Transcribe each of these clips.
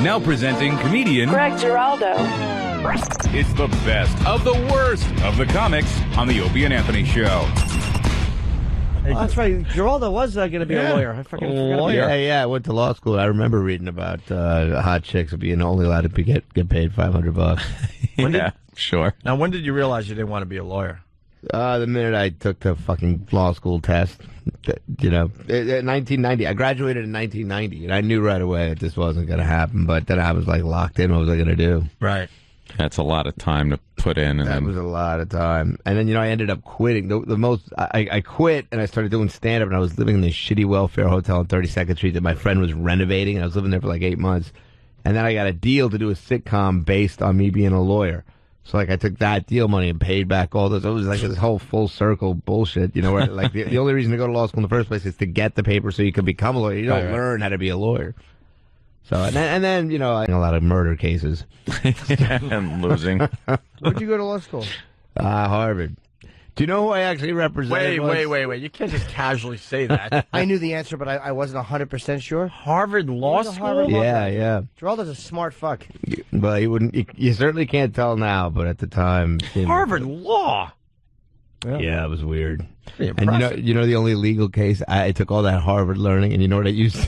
Now presenting comedian Geraldo. It's the best of the worst of the comics on the Opie and Anthony Show. Oh, that's right. Giraldo was going to be a lawyer. I fucking forgot. Yeah. I went to law school. I remember reading about hot chicks being only allowed to get paid $500. Sure. Now, when did you realize you didn't want to be a lawyer? The minute I took the fucking law school test, in 1990. I graduated in 1990, and I knew right away that this wasn't going to happen. But then I was like locked in. What was I going to do? Right. That's a lot of time to put in. And That was a lot of time. And then, I ended up quitting. I quit, and I started doing stand-up, and I was living in this shitty welfare hotel on 32nd Street that my friend was renovating, and I was living there for like 8 months. And then I got a deal to do a sitcom based on me being a lawyer. So, I took that deal money and paid back all those. It was like this whole full circle bullshit, where like the only reason to go to law school in the first place is to get the paper so you can become a lawyer. You don't learn how to be a lawyer. So, and then I had a lot of murder cases. and losing. Where'd you go to law school? Harvard. Do you know who I actually represented? Wait. You can't just casually say that. I knew the answer, but I wasn't 100% sure. Harvard Law School? Yeah. Geraldo's a smart fuck. Well, you certainly can't tell now, but at the time... Harvard Law? Yeah, it was weird. And you know the only legal case, I took all that Harvard learning, and you know what I used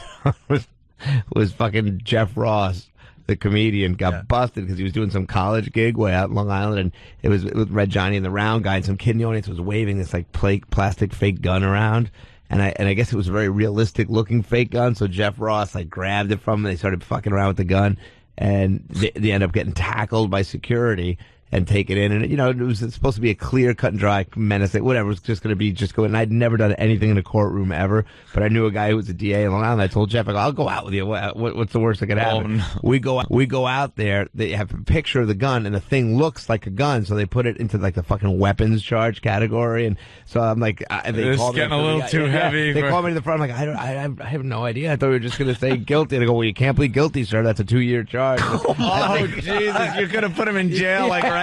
was fucking Jeff Ross, the comedian, got busted because he was doing some college gig way out in Long Island, and it was with Red Johnny and the Round Guy, and some kid in the audience was waving this like plastic fake gun around, and I guess it was a very realistic looking fake gun, so Jeff Ross grabbed it from him, and they started fucking around with the gun, and they end up getting tackled by security and take it in. And, it was supposed to be a clear, cut and dry menace. Whatever, it was just going to go in. And I'd never done anything in a courtroom ever, but I knew a guy who was a DA in Long Island. I told Jeff, I'll go out with you. What's the worst that could happen? Oh, no. We go out there. They have a picture of the gun, and the thing looks like a gun, so they put it into the fucking weapons charge category. And so I'm like, it's getting a little too heavy. They called me to the front. I'm like, I have no idea. I thought we were just going to say guilty. And I go, well, you can't plead guilty, sir. That's a 2-year charge. Oh, Jesus! You could have put him in jail right there.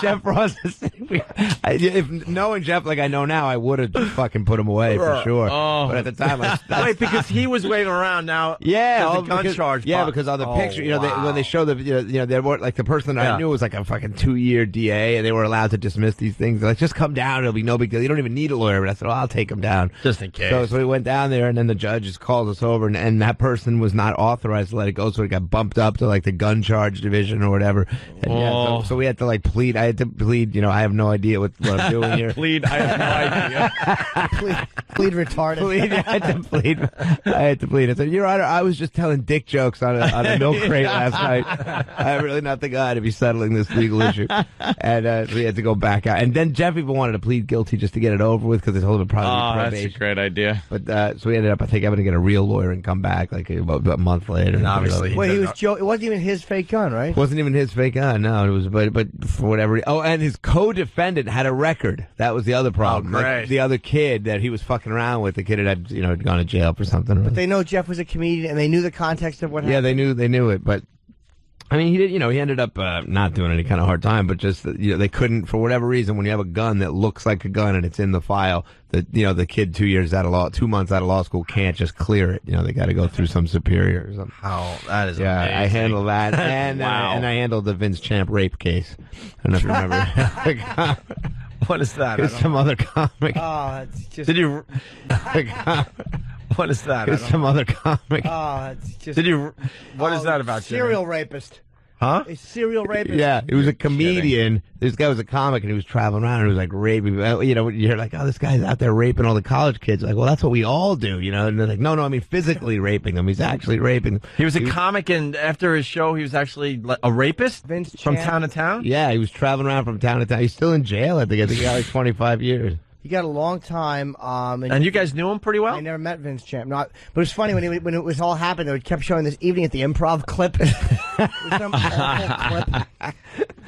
Jeff Ross is if knowing Jeff like I know now, I would have fucking put him away for sure. Oh. But at the time, wait, because he was waving around now. Yeah, the gun charge. Yeah, because on the picture, when they show they were like the person that I knew was like a fucking 2-year DA, and they were allowed to dismiss these things. They're like, just come down, it'll be no big deal. You don't even need a lawyer. But I said, I'll take him down just in case. So we went down there, and then the judge just called us over, and that person was not authorized to let it go, so it got bumped up to like the gun charge division or whatever. And so we had to plead. I had to plead. I have no idea what I'm doing here. Plead. I have no idea. plead retarded. Plead. I had to plead. I said, Your Honor, I was just telling dick jokes on a milk crate last night. I'm really not the guy to be settling this legal issue. And so we had to go back out. And then Jeff even wanted to plead guilty just to get it over with because they told him probably probation. That's a great idea. But so we ended up, I think, having to get a real lawyer and come back about a month later. And obviously, wait, it wasn't even his fake gun, right? Wasn't even his fake gun. No, it was. But for whatever. Oh, and his co-defendant had a record. That was the other problem. Oh, great. Like the other kid that he was fucking around with, the kid had gone to jail for something. But they know Jeff was a comedian, and they knew the context of what happened. Yeah, they knew it, but. I mean, he did. He ended up not doing any kind of hard time, but just they couldn't, for whatever reason, when you have a gun that looks like a gun and it's in the file, the kid 2 months out of law school can't just clear it. They got to go through some superior or something. How that is amazing. I handled that, and wow. And I handled the Vince Champ rape case. I don't know if you remember. What is that? It's some other comic. Oh, it's just. Did you? What is that? It's some other comic. Oh, it's just. Did you? What is that about? Serial rapist. Huh? A serial rapist. Yeah, he was a comedian. This guy was a comic, and he was traveling around, and he was like raping. You're like, oh, this guy's out there raping all the college kids. Like, well, that's what we all do, And they're like, no, I mean physically raping them. He's actually raping them. He was a comic, and after his show, he was actually a rapist from town to town? Yeah, he was traveling around from town to town. He's still in jail, I think. He got like 25 years. He got a long time. And you guys knew him pretty well? I never met Vince Champ. But it was funny when it was all happened, they kept showing this Evening at the Improv clip. It was some awful clip.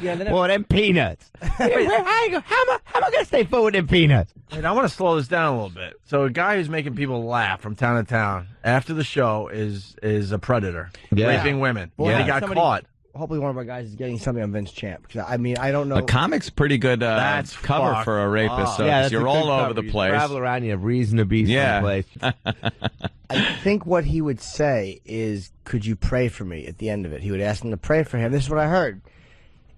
Yeah, well, them peanuts. How am I going to stay forward with them peanuts? Wait, I want to slow this down a little bit. So a guy who's making people laugh from town to town after the show is a predator, raping women. Boy, he got caught. hopefully one of our guys is getting something on Vince Champ. I mean, I don't know. A comic's pretty good That's cover for a rapist. So yeah, you're all over the place. You travel around, you have reason to be someplace. I think what he would say is, could you pray for me at the end of it? He would ask him to pray for him. This is what I heard.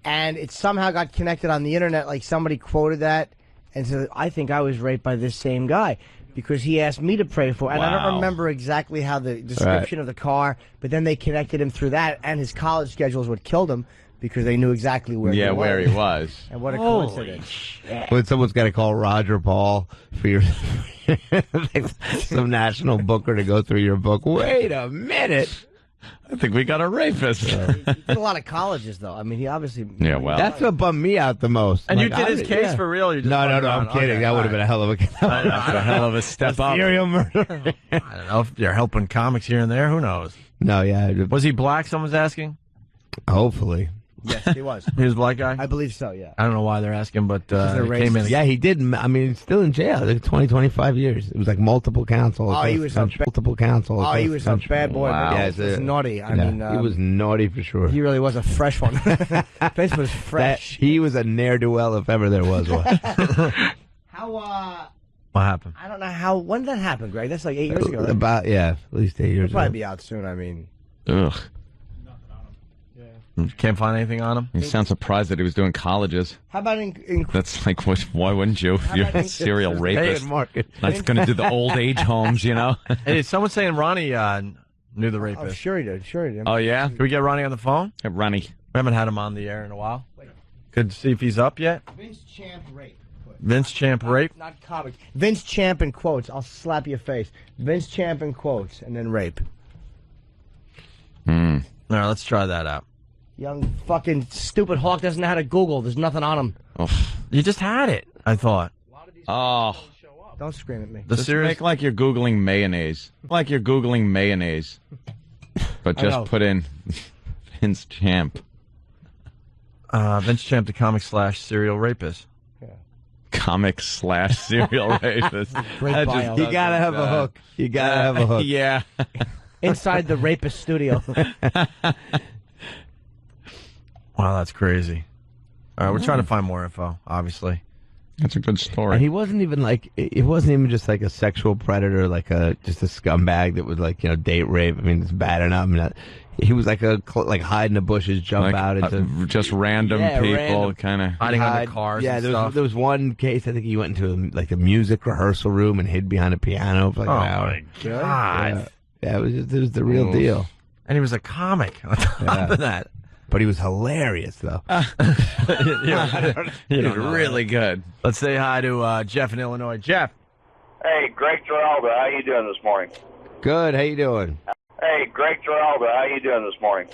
And it somehow got connected on the internet, like somebody quoted that and said, I think I was raped by this same guy because he asked me to pray for him. And I don't remember exactly how the description of the car, but then they connected him through that, and his college schedule is what killed him because they knew exactly where he was. Yeah, where he was. And what a coincidence. When someone's got to call Roger Paul for your some national booker to go through your book. Wait a minute. I think we got a rapist. He did a lot of colleges, though. I mean, he obviously... Yeah, well... That's what bummed me out the most. And you did his case for real? Or you just no, I'm kidding. Okay, that would have been a hell of a... That's a hell of a step up. Serial murder. I don't know if they're helping comics here and there. Who knows? No, yeah. Was he black, someone's asking? Hopefully. Yes, he was. He was a black guy? I believe so, yeah. I don't know why they're asking, but it came in. Yeah, he did. I mean, he's still in jail. Like 20, 25 years. It was like multiple counts. He was multiple counts. He was a bad boy. Wow. Yeah, he was naughty. I mean, he was naughty for sure. He really was a fresh one. Vince was fresh. He was a ne'er-do-well if ever there was one. How, what happened? I don't know how, when did that happen, Greg? That's like 8 years ago, right? About, at least 8 years He'll probably ago. be out soon, I mean. Ugh. Can't find anything on him? You sound surprised that he was doing colleges. How about in That's like, why wouldn't you? If you're a serial rapist. That's going to do the old age homes, you know? Hey, someone's saying Ronnie knew the rapist. Oh, sure he did. Oh, yeah? Can we get Ronnie on the phone? Hey, Ronnie. We haven't had him on the air in a while. Could see if he's up yet. Vince Champ rape. Vince Champ rape? Not comic. Vince Champ in quotes. I'll slap your face. Vince Champ in quotes, and then rape. All right, let's try that out. Young fucking stupid hawk doesn't know how to Google. There's nothing on him. Oh. You just had it, I thought. Oh. Don't scream at me. Just make like you're Googling mayonnaise. Like you're Googling mayonnaise. But just put in Vince Champ. Vince Champ, the comic / serial rapist. Yeah. Comic / serial rapist. Great bio. You gotta have a hook. You gotta have a hook. Yeah. Inside the rapist studio. Wow, that's crazy. All right, we're trying to find more info, obviously. That's a good story. And he wasn't even like, it wasn't even just like a sexual predator, like just a scumbag that would like, date rape. I mean, it's bad enough. I mean, he was like hide in the bushes, jump out into just random people, kind of hiding under cars. Yeah, there was one case. I think he went into like the music rehearsal room and hid behind a piano for like an hour. My God! Yeah, it was the real deal. And he was a comic on top of that. But he was hilarious, though. He was really good. Let's say hi to Jeff in Illinois. Jeff. Hey, Greg Geraldo, how you doing this morning? Good. How you doing? Hey, Greg Geraldo, how you doing this morning?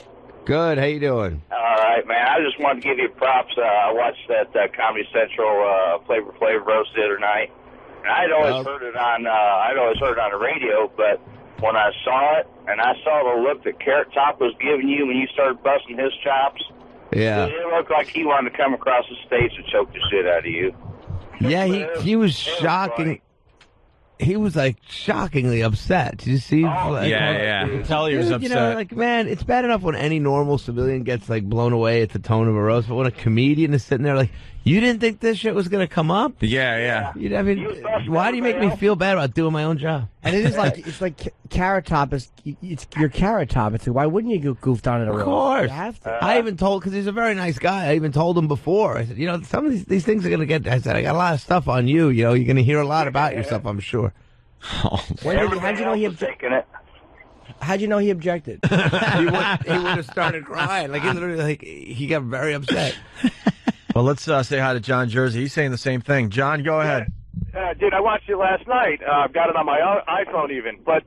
Good. How you doing? All right, man. I just wanted to give you props. I watched that Comedy Central Flavor Flav roast the other night. And I'd always heard it on the radio, but when I saw it, and I saw the look that Carrottop was giving you when you started busting his chops, yeah, it looked like he wanted to come across the stage and choke the shit out of you. Yeah, he was shocking. He was like shockingly upset. Did you see? Yeah. You can tell he was upset. Like, man, it's bad enough when any normal civilian gets like blown away at the tone of a roast, but when a comedian is sitting there like, you didn't think this shit was gonna come up? Yeah. I mean, why do you make me feel bad about doing my own job? And it is like it's like Carrottop is your Carrottop. It's like, why wouldn't you get goofed on it? Of course, you have to. I even told because he's a very nice guy. I even told him before. I said, some of these things are gonna get. I said, I got a lot of stuff on you. You're gonna hear a lot about yourself. I'm sure. How'd you know he objected? How'd you know he objected? he would have started crying. Like he literally, he got very upset. Well, let's say hi to John Jersey. He's saying the same thing. John, go ahead. Dude, I watched it last night. I've got it on my iPhone even. But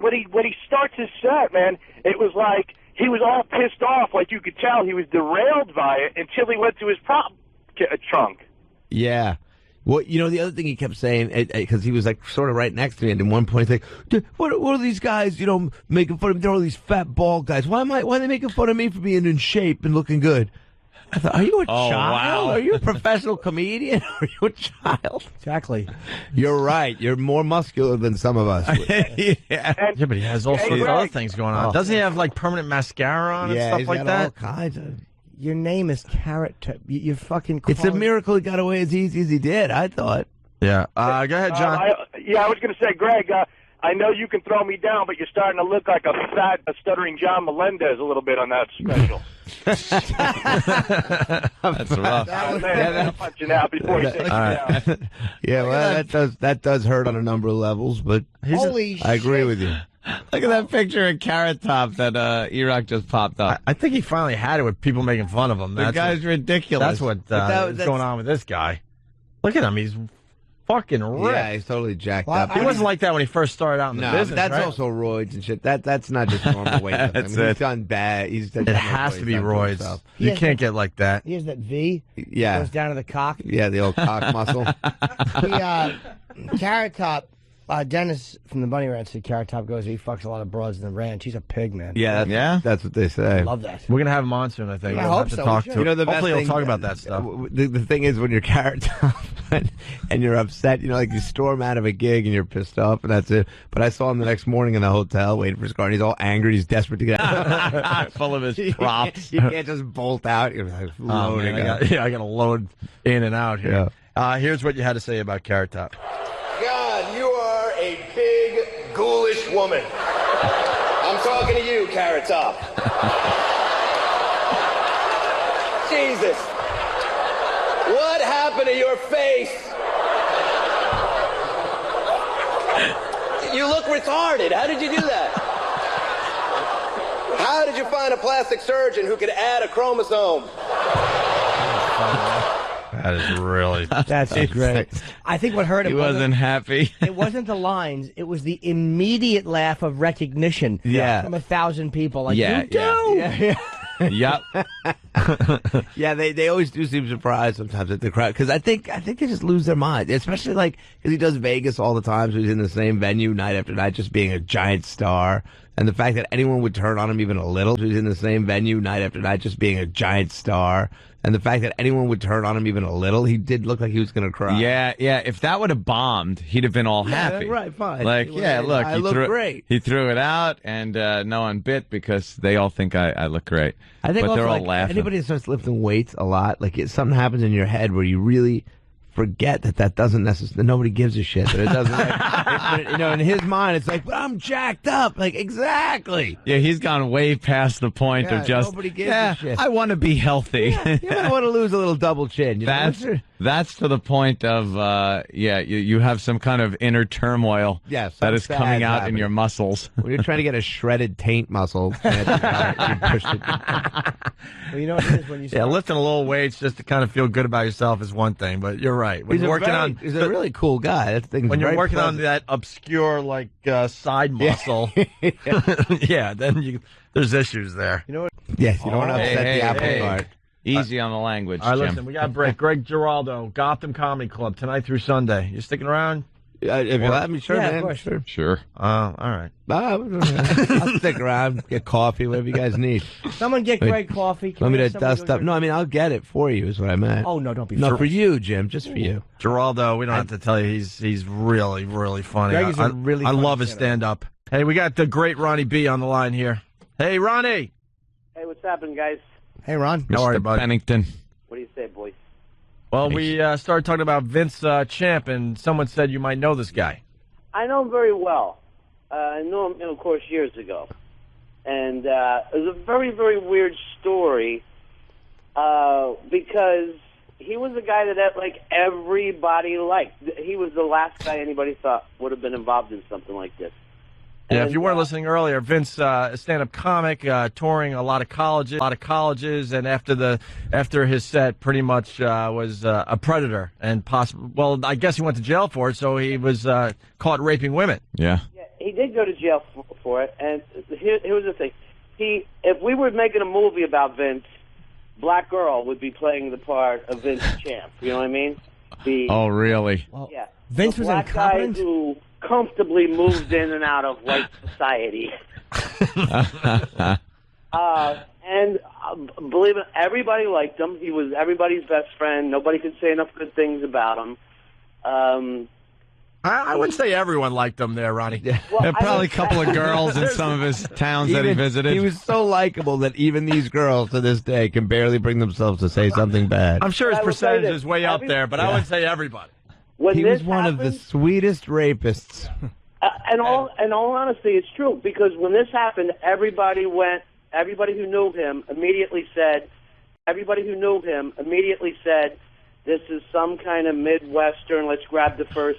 when he starts his set, man, it was like he was all pissed off. Like you could tell he was derailed by it until he went to his prop trunk. Yeah. Well, the other thing he kept saying, because he was like sort of right next to me, and at one point he's like, what are these guys, making fun of me? They're all these fat bald guys. Why are they making fun of me for being in shape and looking good? I thought, are you a child? Wow. Are you a professional comedian? Are you a child? Exactly. You're right. You're more muscular than some of us. Yeah, but he has all sorts of other things going on. Doesn't he have like permanent mascara on and stuff he's like got that? all kinds of... Your name is Carrottop. You're fucking. It's a miracle he got away as easy as he did, I thought. Yeah. Go ahead, John. I was going to say, Greg, I know you can throw me down, but you're starting to look like a fat, stuttering John Melendez a little bit on that special. That's rough. I'll punch you now before you take me down. Yeah, well, that does hurt on a number of levels, but Holy shit. I agree with you. Look at that picture of Carrottop that E-Rock just popped up. I think he finally had it with people making fun of him. The guy's ridiculous. That's what is going on with this guy. Look at him. He's fucking ripped. Yeah, he's totally jacked Well, up. He wasn't like that when he first started out in the business, that's right? also roids and shit. That's not just normal weight. That's He's done bad. It has to be roids. He You has can't that- get like that. He has that V. Yeah. Goes down to the cock. Yeah, the old cock muscle. Carrot Top. Dennis from the Bunny Ranch said Carrot Top goes, he fucks a lot of broads in the ranch. He's a pig, man. Yeah, that's what they say. Love that. We're gonna have him on soon, I think. I We'll hope have to so. talk We to should. him. The best Hopefully, he'll thing, talk about that stuff. The thing is, when you're Carrot Top and you're upset, like you storm out of a gig and you're pissed off, and that's it. But I saw him the next morning in the hotel waiting for his car, and he's all angry. He's desperate to get out. Full of his props. You can't just bolt out. You're like loading up. I got to load in and out here. Here's what you had to say about Carrot Top. God, you are a big, ghoulish woman. I'm talking to you, Carrottop. Jesus. What happened to your face? You look retarded. How did you do that? How did you find a plastic surgeon who could add a chromosome? That is really... That's great. I think what hurt him He wasn't happy. It wasn't the lines. It was the immediate laugh of recognition from 1,000 people. Like, Yeah, you do? Yep. Yeah, they always do seem surprised sometimes at the crowd, because I think they just lose their mind, especially like because he does Vegas all the time, so he's in the same venue night after night, just being a giant star. And the fact that anyone would turn on him even a little, so he's in the same venue night after night, just being a giant star. And the fact that anyone would turn on him even a little, he did look like he was going to cry. Yeah. If that would have bombed, he'd have been all happy. Right, fine. Like, look, I look great. He threw it out, and no one bit because they all think I look great. I think but also, they're all like, laughing. anybody that starts lifting weights a lot, like something happens in your head where you really forget that doesn't necessarily, nobody gives a shit. That it doesn't, in his mind, it's like, but I'm jacked up. Like, exactly. Yeah, he's gone way past the point of just, nobody gives a shit. I want to be healthy. You might want to lose a little double chin. You know? That's to the point of, you have some kind of inner turmoil that is coming out in your muscles. When you're trying to get a shredded taint muscle, you push it. Well, you know what it is when you start. lifting a little weights just to kind of feel good about yourself is one thing, but you're right. When He's a really cool guy. When you're working on that obscure, like, side muscle, then there's issues there. You know what? Yes, you don't want to upset the apple cart. Easy on the language, All right, Jim. listen, we got a break. Greg Giraldo, Gotham Comedy Club, tonight through Sunday. You sticking around? If you let me, sure, Yeah, of man. course. Sure. All right. I'll stick around, get coffee, whatever you guys need. Someone get Greg coffee. Can Want me we to have somebody dust go up? get- No, I mean, I'll get it for you, is what I meant. Oh, no, don't be No, for for you, Jim, just for you. Geraldo, we don't have to tell you, he's really, really funny. Greg is a really I funny love his stand-up. Hey, we got the great Ronnie B on the line here. Hey, Ronnie. Hey, what's happening, guys? Hey, Ron. How are you, Mr. bud? Pennington. What do you say, boys? Well, we started talking about Vince Champ, and someone said you might know this guy. I know him very well. I knew him, of course, years ago. And it was a very, very weird story because he was a guy that, like, everybody liked. He was the last guy anybody thought would have been involved in something like this. Yeah, if you weren't listening earlier, Vince, a stand-up comic, touring a lot of colleges, and after his set, pretty much was a predator and possible. Well, I guess he went to jail for it, so he was caught raping women. Yeah. Yeah, he did go to jail for it. And here was the thing: if we were making a movie about Vince, Black Girl would be playing the part of Vince Champ. You know what I mean? Oh, really? Yeah. Vince the was black incompetent? guy who comfortably moves in and out of white society. And believe it, everybody liked him. He was everybody's best friend. Nobody could say enough good things about him. I wouldn't say everyone liked him there, Ronnie. Well, probably a couple of girls in some of his towns that he visited. He was so likable that even these girls to this day can barely bring themselves to say something bad. I'm sure his percentage is way up there, but I wouldn't say everybody. He was one of the sweetest rapists. In all honesty, it's true, because when this happened, everybody who knew him immediately said, this is some kind of Midwestern, let's grab the first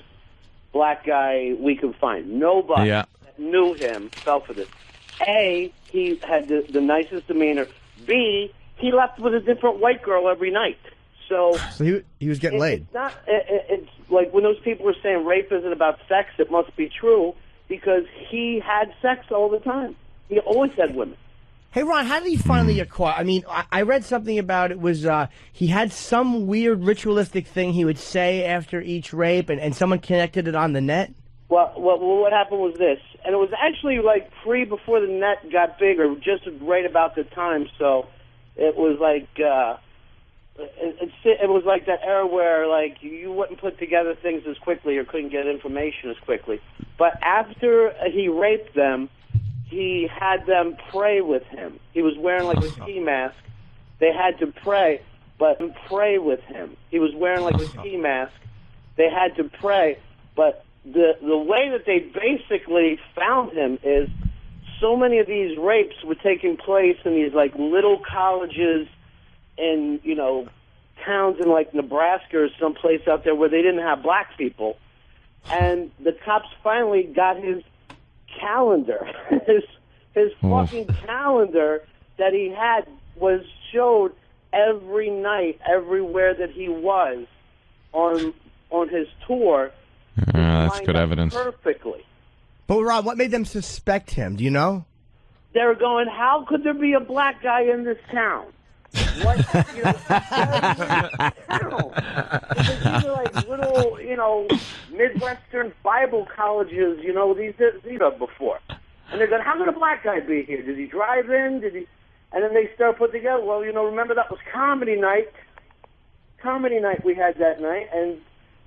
black guy we could find. Nobody that knew him fell for this. A, he had the nicest demeanor. B, he left with a different white girl every night. So he was getting laid. It's like when those people were saying rape isn't about sex, it must be true, because he had sex all the time. He always had women. Hey, Ron, how did he finally get caught? I mean, I read something about it was he had some weird ritualistic thing he would say after each rape, and someone connected it on the net? Well, what happened was this, and it was actually like before the net got bigger, just right about the time, so it was like... It was like that era where, like, you wouldn't put together things as quickly or couldn't get information as quickly. But after he raped them, he had them pray with him. He was wearing, like, a ski mask. They had to pray, but pray with him. He was wearing, like, a ski mask. They had to pray, but the way that they basically found him is so many of these rapes were taking place in these, like, little colleges in, you know, towns in like Nebraska or someplace out there where they didn't have black people. And the cops finally got his calendar. his fucking calendar that he had showed every night, everywhere that he was on his tour. That's good evidence. Perfectly. But Rob, what made them suspect him? Do you know? They were going, how could there be a black guy in this town? What, you know, these are like little, you know, Midwestern Bible colleges, you know, these are before. And they're going, how could a black guy be here? Did he drive in? Did he? And then they start putting together, well, you know, remember that was comedy night. Comedy night we had that night, and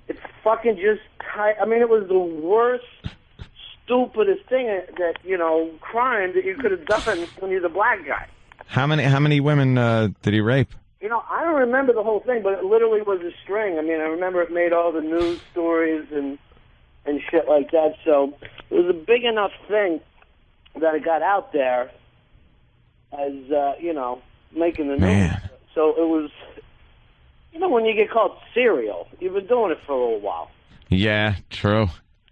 it's fucking just, I mean, it was the worst, stupidest thing that, you know, crime that you could have done when you're the black guy. How many women did he rape? You know, I don't remember the whole thing, but it literally was a string. I mean, I remember it made all the news stories and shit like that. So it was a big enough thing that it got out there as, you know, making the news. So it was, you know, when you get called serial, you've been doing it for a little while. Yeah, true.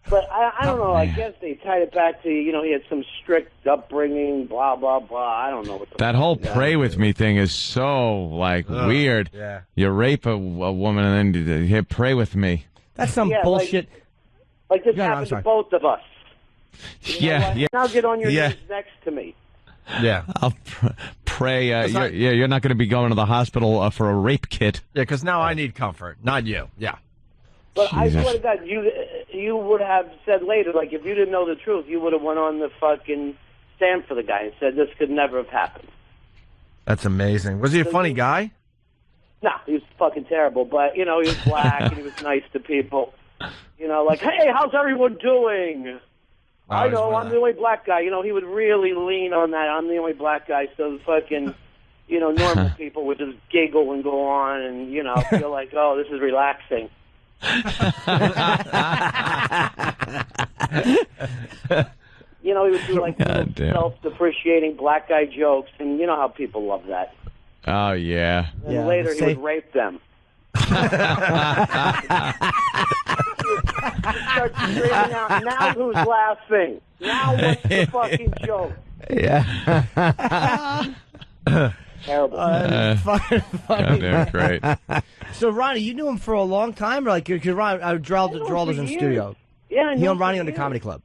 But I don't know, I guess they tied it back to, you know, he had some strict upbringing, blah, blah, blah. I don't know what that whole pray with me thing is so, like, weird. Yeah. You rape a woman and then you pray with me. That's some bullshit. Like this happened to both of us. Yeah. Now get on your knees next to me. Yeah. I'll pray. You're not going to be going to the hospital for a rape kit. Yeah, because now I need comfort, not you. Yeah. But Jesus. I swear to God, you would have said later, like, if you didn't know the truth, you would have went on the fucking stand for the guy and said this could never have happened. That's amazing. Was he a funny guy? No, he was fucking terrible. But, you know, he was black and he was nice to people. You know, like, hey, how's everyone doing? I know, I'm the only black guy. You know, he would really lean on that. I'm the only black guy. So the fucking, you know, normal people would just giggle and go on and, you know, feel like, oh, this is relaxing. You know, he would do like self-depreciating black guy jokes, and you know how people love that. Oh yeah. And later he would rape them. Start screaming out. Now who's laughing? Now what's the fucking joke? Yeah. Terrible. Fucking funny. Damn great. So, Ronnie, you knew him for a long time? Or like, because Geraldo's in studio. Yeah, I knew him Ronnie on the Comedy Club.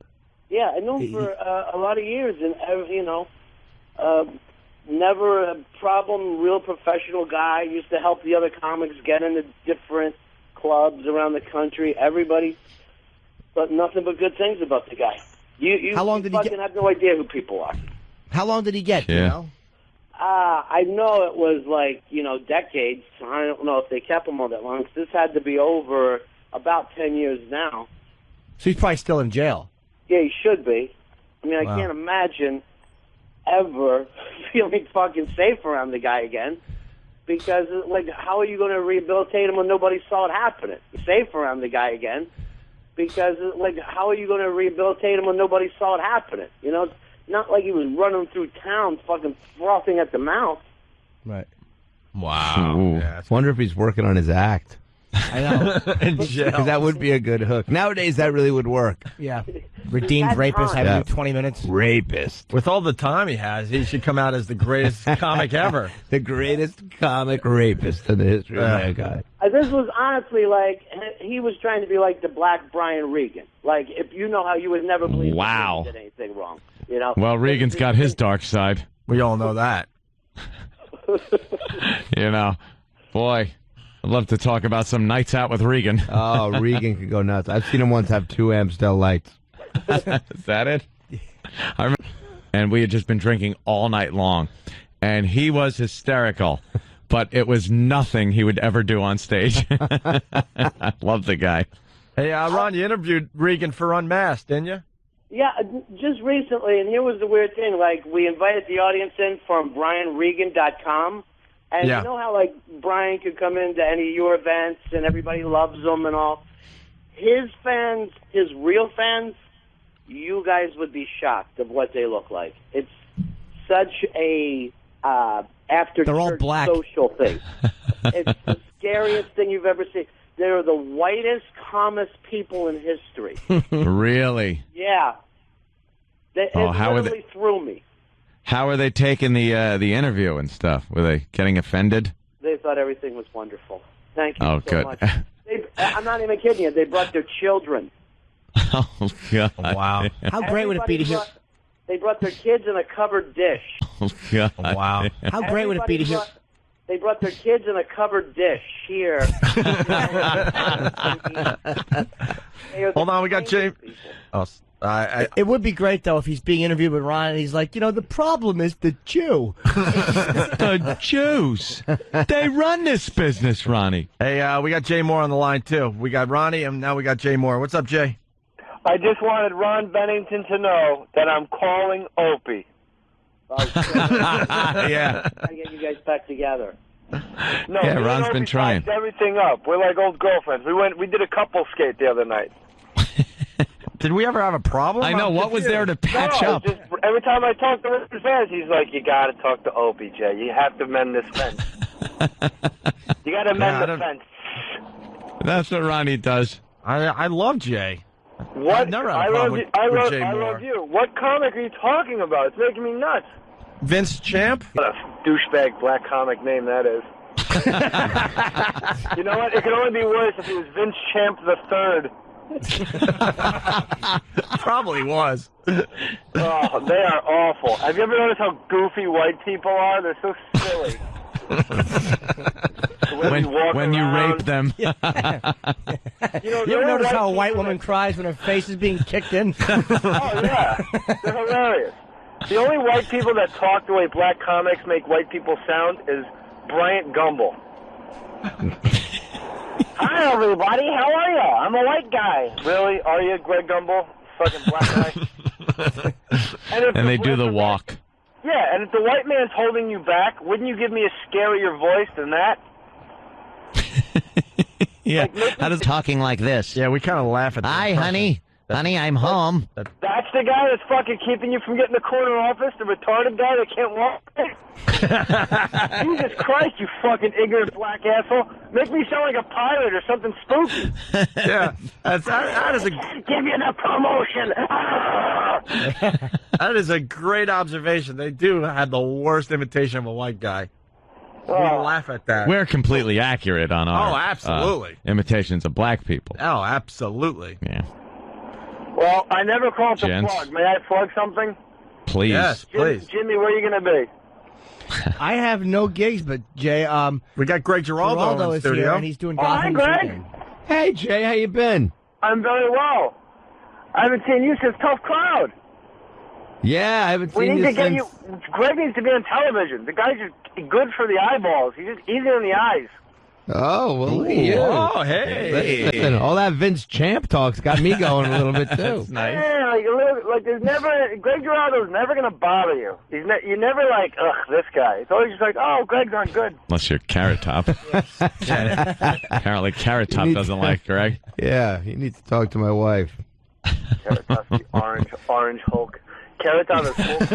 Yeah, I knew him for a lot of years, and, you know, never a problem, real professional guy, used to help the other comics get into different clubs around the country, everybody, but nothing but good things about the guy. You How long did he fucking have no idea who people are. How long did he get, you know? I I know it was like, decades. I don't know if they kept him all that long. This had to be over about 10 years now. So he's probably still in jail. Yeah, he should be. I mean, I can't imagine ever feeling fucking safe around the guy again. Because, how are you going to rehabilitate him when nobody saw it happening? Safe around the guy again. Because, how are you going to rehabilitate him when nobody saw it happening? It's not like he was running through town fucking frothing at the mouth. Right. Wow. Yeah, wonder if he's working on his act. I know. Because that would be a good hook. Nowadays, that really would work. Yeah. Redeemed rapist, having 20 minutes. Rapist. With all the time he has, he should come out as the greatest comic ever. The greatest comic rapist in the history of mankind. This was honestly he was trying to be like the black Brian Regan. If you know how you would never believe he did anything wrong. Well, Regan's got his dark side. We all know that. Boy, I'd love to talk about some nights out with Regan. Oh, Regan could go nuts. I've seen him once have 2 Amstel lights. Is that it? I remember, and we had just been drinking all night long, and he was hysterical, but it was nothing he would ever do on stage. I love the guy. Hey, Ron, you interviewed Regan for Unmasked, didn't you? Yeah, just recently, and here was the weird thing. We invited the audience in from BrianRegan.com, and you know how, Brian could come into any of your events, and everybody loves him and all. His fans, his real fans, you guys would be shocked of what they look like. It's such a after-church social thing. It's the scariest thing you've ever seen. They're the whitest, calmest people in history. Really? Yeah. It literally threw me. How are they taking the interview and stuff? Were they getting offended? They thought everything was wonderful. Thank you so good. much. I'm not even kidding you. They brought their children. Oh, God. Wow. How great would it be to hear... They brought their kids in a covered dish. Oh, God. Wow. How great would it be to hear... They brought their kids in a covered dish here. Hold on, we got James. Oh, it would be great, though, if he's being interviewed with Ron and he's like, the problem is the Jew. The Jews. They run this business, Ronnie. Hey, we got Jay Mohr on the line, too. We got Ronnie, and now we got Jay Mohr. What's up, Jay? I just wanted Ron Bennington to know that I'm calling Opie. Yeah. I get you guys back together. No, yeah, Ron's been trying. Everything up. We're like old girlfriends. We did a couple skate the other night. Did we ever have a problem? I know. What was there to patch up? Just, every time I talk to his fans, he's like, "You got to talk to Opie, Jay. You have to mend this fence. You got to mend the fence." That's what Ronnie does. I love Jay. What? Never had a problem with Jay Mohr. I love you. What comic are you talking about? It's making me nuts. Vince Champ? What a douchebag black comic name that is. You know what? It could only be worse if it was Vince Champ III. Probably was. Oh, they are awful. Have you ever noticed how goofy white people are? They're so silly. When you rape them. You ever notice how a white woman cries when her face is being kicked in? Oh, yeah. They're hilarious. The only white people that talk the way black comics make white people sound is Bryant Gumbel. Hi, everybody. How are you? I'm a white guy. Really? Are you, Greg Gumbel? Fucking black guy? And they do the walk. Yeah, and if the white man's holding you back, wouldn't you give me a scarier voice than that? Yeah. How does talking like this? Yeah, we kind of laugh at that. Hi, honey. Honey, I'm home. That's the guy that's fucking keeping you from getting the corner office, the retarded guy that can't walk? Jesus Christ, you fucking ignorant black asshole. Make me sound like a pirate or something spooky. Yeah, that is a... Give you the promotion. That is a great observation. They do have the worst imitation of a white guy. We laugh at that. We're completely accurate on our absolutely. Imitations of black people. Oh, absolutely. Yeah. Well, I never called to plug. May I plug something? Please. Yes, please. Jimmy, where are you going to be? I have no gigs, but Jay, we got Greg Geraldo in the studio. Here, and he's doing hi, Greg. Hey, Jay, how you been? I'm very well. I haven't seen you since Tough Crowd. Yeah, I haven't We seen need to you get since... you. Greg needs to be on television. The guy's just good for the eyeballs. He's just easy on the eyes. Oh, well, look at you. Oh, hey. Listen, all that Vince Champ talk's got me going a little bit, too. That's nice. Yeah, like there's never Greg Giraldo's never gonna bother you. You're never like, ugh, this guy. It's always just like, oh, Greg's on good. Unless you're Carrottop. Apparently Carrottop doesn't like Greg. Yeah, he needs to talk to my wife. Carrottop's the orange Hulk. Carrottop is Hulk.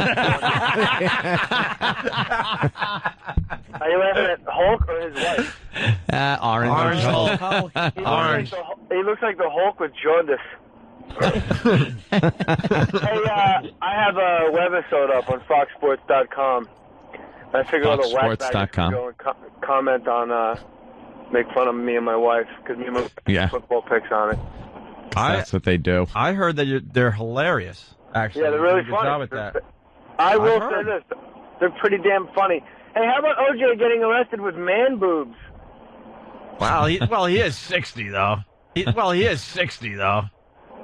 Are you laughing at Hulk or his wife? Orange Hulk. Orange. He looks like the Hulk with jaundice. Hey, I have a webisode up on foxsports.com. I figured all the whack bags could go and comment on, make fun of me and my wife, because me and my wife have football picks on it. That's what they do. I heard that they're hilarious, actually. Yeah, they're really good funny. Job at that. I will say this. They're pretty damn funny. Hey, how about OJ getting arrested with man boobs? Wow, he is 60, though. He is 60, though.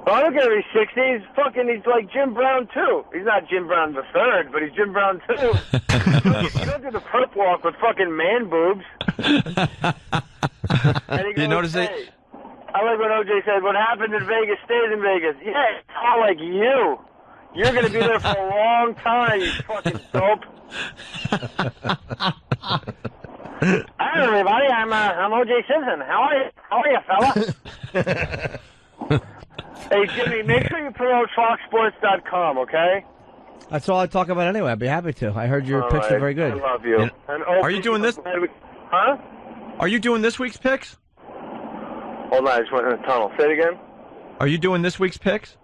Well, I don't care if he's 60. He's like Jim Brown, too. He's not Jim Brown the third, but he's Jim Brown, too. You don't do the perp walk with fucking man boobs. And he goes, notice hey, it? I like what OJ said, what happens in Vegas stays in Vegas. Yeah, it's all like you. You're going to be there for a long time, you fucking dope. Hi, everybody. I'm OJ Simpson. How are you, fella? Hey, Jimmy, make sure you promote foxsports.com, okay? That's all I talk about anyway. I'd be happy to. I heard your picks are very good. I love you. Are you doing this? Huh? Are you doing this week's picks? Hold on, I just went in the tunnel. Say it again. Are you doing this week's picks?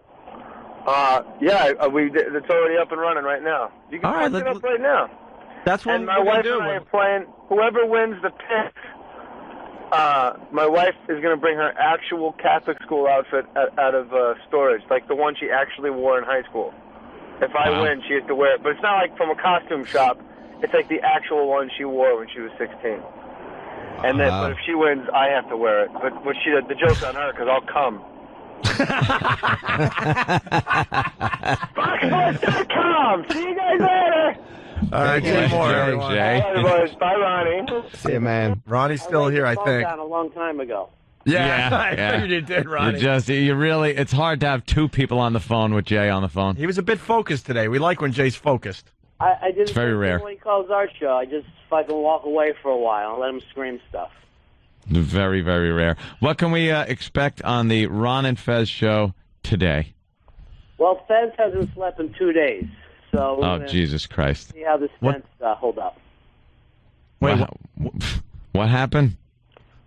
Yeah, it's already up and running right now. You can punch it up right now. That's what my wife and I are playing. Whoever wins the pick, my wife is going to bring her actual Catholic school outfit out of storage, like the one she actually wore in high school. If I win, she has to wear it. But it's not like from a costume shop. It's like the actual one she wore when she was 16. And then, but if she wins, I have to wear it. But when the joke's on her, because I'll come. Foxsports.com. See you guys later. All right, Jay Mohr, everyone. Jay. All right, boys. Bye, Ronnie. See you, man. Ronnie's still here, I think. Down a long time ago. Yeah. I figured you did, Ronnie. It's hard to have two people on the phone with Jay on the phone. He was a bit focused today. We like when Jay's focused. I didn't. It's very rare. When he calls our show, I just fucking walk away for a while and let him scream stuff. Very, very rare. What can we expect on the Ron and Fez show today? Well, Fez hasn't slept in 2 days, so oh, Jesus Christ! See how the stents hold up. Wait, what happened?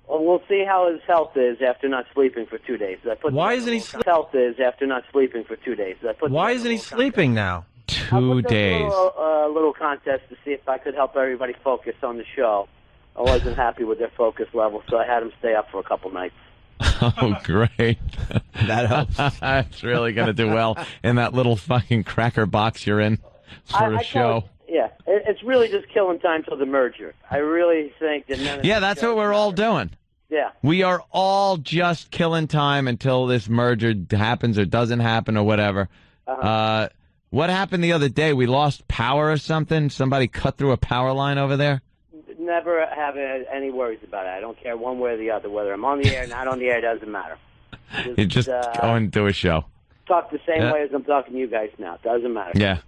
Well, we'll see how his health is after not sleeping for 2 days. Why isn't he sleeping? Health is after not sleeping for 2 days. Why isn't he sleeping now? 2 days. A little contest to see if I could help everybody focus on the show. I wasn't happy with their focus level, so I had them stay up for a couple nights. Oh, great. That helps. That's really going to do well in that little fucking cracker box you're in for a show. It's really just killing time till the merger. I really think that that's what we're all doing. Yeah. We are all just killing time until this merger happens or doesn't happen or whatever. What happened the other day? We lost power or something? Somebody cut through a power line over there? Never have any worries about it. I don't care one way or the other. Whether I'm on the air or not on the air, doesn't matter. You just go and do a show. Talk the same way as I'm talking to you guys now. Doesn't matter. Yeah.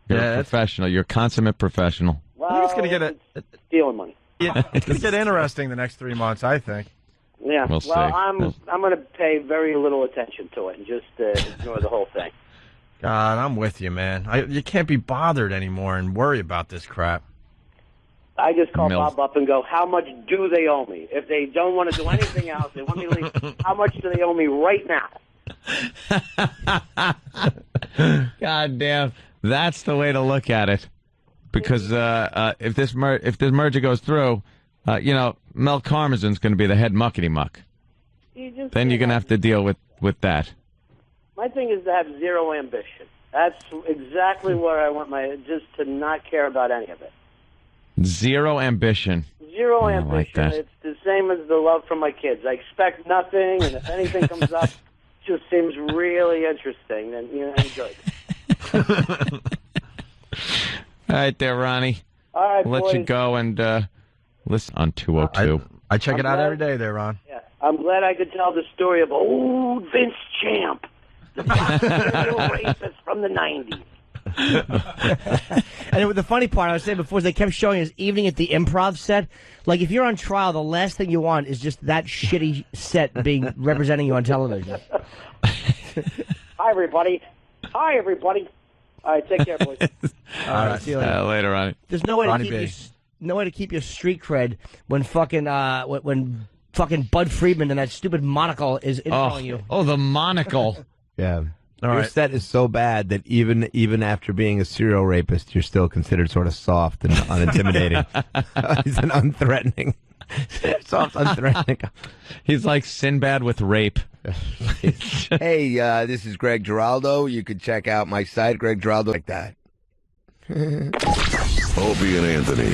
You're a professional. You're a consummate professional. Well, I think it's going to get stealing money. Yeah, it's going to get interesting the next 3 months, I think. Yeah. We'll see. I'm going to pay very little attention to it and just ignore the whole thing. God, I'm with you, man. You can't be bothered anymore and worry about this crap. I just call Bob up and go, how much do they owe me? If they don't want to do anything else, they want me to leave, how much do they owe me right now? God damn. That's the way to look at it. Because if this merger goes through, Mel Karmazin's going to be the head muckety-muck. Then you're going to have to deal with that. My thing is to have zero ambition. That's exactly where I want just to not care about any of it. Zero ambition. Zero ambition. Like that. It's the same as the love for my kids. I expect nothing, and if anything comes up, it just seems really interesting, then enjoy it. All right there, Ronnie. All right, I'll let boys. you go and listen on 202. I check it out every day there, Ron. Yeah. I'm glad I could tell the story of old Vince Champ, the serial rapist from the 90s. And the funny part I was saying before is they kept showing us evening at the improv set. Like if you're on trial, the last thing you want is just that shitty set being representing you on television. Hi, everybody. All right, take care, boys. All right, see you later. Later, Ronnie. There's no way to Ronnie keep B. your street cred when fucking fucking Bud Friedman and that stupid monocle is introing you. Oh, the monocle. Yeah. All Your right. set is so bad that even after being a serial rapist, you're still considered sort of soft and unintimidating. He's an unthreatening. Soft, unthreatening. He's like Sinbad with rape. Hey, this is Greg Geraldo. You can check out my site, Greg Geraldo, like that. Opie and Anthony.